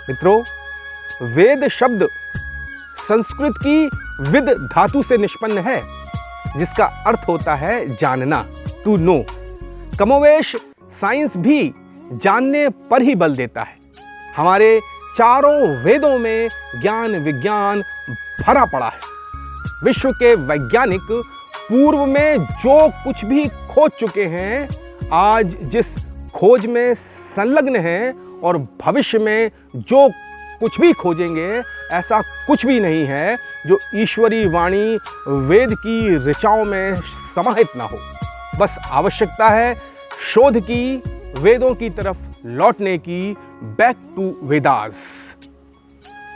मित्रों, वेद शब्द संस्कृत की विद धातु से निष्पन्न है, जिसका अर्थ होता है जानना, टू नो। कमोवेश साइंस भी जानने पर ही बल देता है। हमारे चारों वेदों में ज्ञान विज्ञान भरा पड़ा है। विश्व के वैज्ञानिक पूर्व में जो कुछ भी खोज चुके हैं, आज जिस खोज में संलग्न हैं और भविष्य में जो कुछ भी खोजेंगे, ऐसा कुछ भी नहीं है जो ईश्वरी वाणी वेद की ऋचाओं में समाहित ना हो। बस आवश्यकता है शोध की, वेदों की तरफ लौटने की, बैक टू वेदास।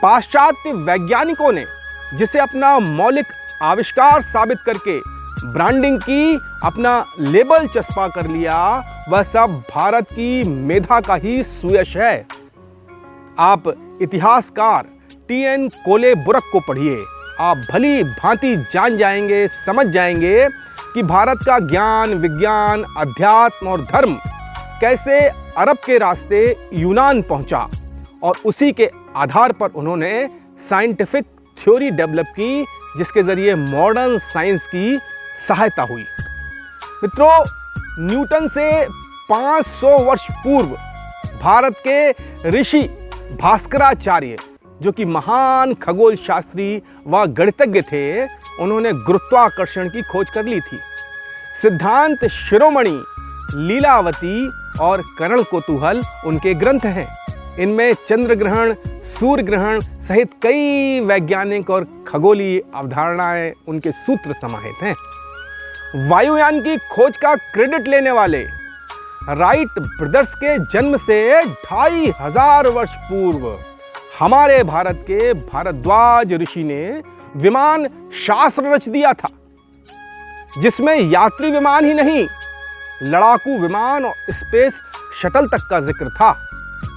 पाश्चात्य वैज्ञानिकों ने जिसे अपना मौलिक आविष्कार साबित करके ब्रांडिंग की, अपना लेबल चस्पा कर लिया, वह सब भारत की मेधा का ही सुयश है। आप इतिहासकार टी.एन. कोले बुरक को पढ़िए, आप भली भांति जान जाएंगे, समझ जाएंगे कि भारत का ज्ञान विज्ञान अध्यात्म और धर्म कैसे अरब के रास्ते यूनान पहुंचा और उसी के आधार पर उन्होंने साइंटिफिक थ्योरी डेवलप की, जिसके जरिए मॉडर्न साइंस की सहायता हुई। मित्रों, न्यूटन से 500 वर्ष पूर्व भारत के ऋषि भास्कराचार्य, जो कि महान खगोल शास्त्री व गणितज्ञ थे, उन्होंने गुरुत्वाकर्षण की खोज कर ली थी। सिद्धांत शिरोमणि, लीलावती और करण कौतूहल उनके ग्रंथ हैं। इनमें चंद्र ग्रहण, सूर्य ग्रहण सहित कई वैज्ञानिक और खगोलीय अवधारणाएं, उनके सूत्र समाहित हैं। वायुयान की खोज का क्रेडिट लेने वाले राइट ब्रदर्स के जन्म से 2500 वर्ष पूर्व हमारे भारत के भारद्वाज ऋषि ने विमान शास्त्र रच दिया था, जिसमें यात्री विमान ही नहीं, लड़ाकू विमान और स्पेस शटल तक का जिक्र था।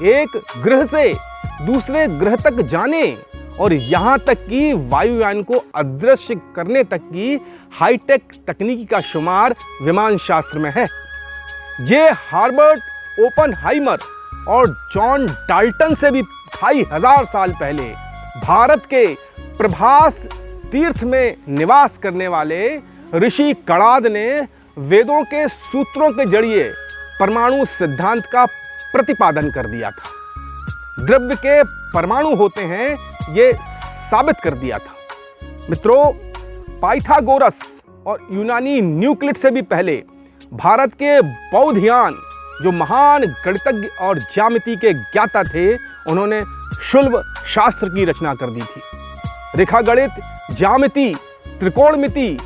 एक ग्रह से दूसरे ग्रह तक जाने और यहां तक कि वायुयान को अदृश्य करने तक की हाईटेक तकनीकी का शुमार विमान शास्त्र में है। जे हार्बर्ट ओपनहाइमर और जॉन डाल्टन से भी 2500 साल पहले भारत के प्रभास तीर्थ में निवास करने वाले ऋषि कणाद ने वेदों के सूत्रों के जरिए परमाणु सिद्धांत का प्रतिपादन कर दिया था। द्रव्य के परमाणु होते हैं, ये साबित कर दिया था। मित्रों, पाइथागोरस और यूनानी न्यूक्लिड से भी पहले भारत के बौद्धयान, जो महान गणितज्ञ और ज्यामिति के ज्ञाता थे, उन्होंने शुल्ब शास्त्र की रचना कर दी थी। रेखागणित, ज्यामिति, त्रिकोणमिति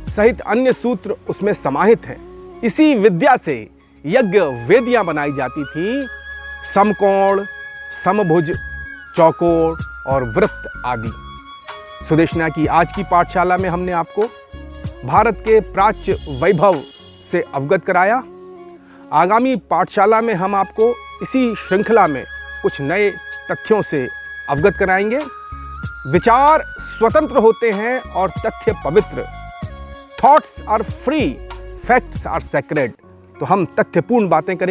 सहित अन्य सूत्र उसमें समाहित हैं। इसी विद्या से यज्ञ वेदियां बनाई जाती थी, समकोण, समभुज, चौकोर और वृत्त आदि। सुदेशना की आज की पाठशाला में हमने आपको भारत के प्राच्य वैभव से अवगत कराया। आगामी पाठशाला में हम आपको इसी श्रृंखला में कुछ नए तथ्यों से अवगत कराएंगे। विचार स्वतंत्र होते हैं और तथ्य पवित्र। Thoughts are free, facts are sacred. तो हम तथ्यपूर्ण बातें करेंगे।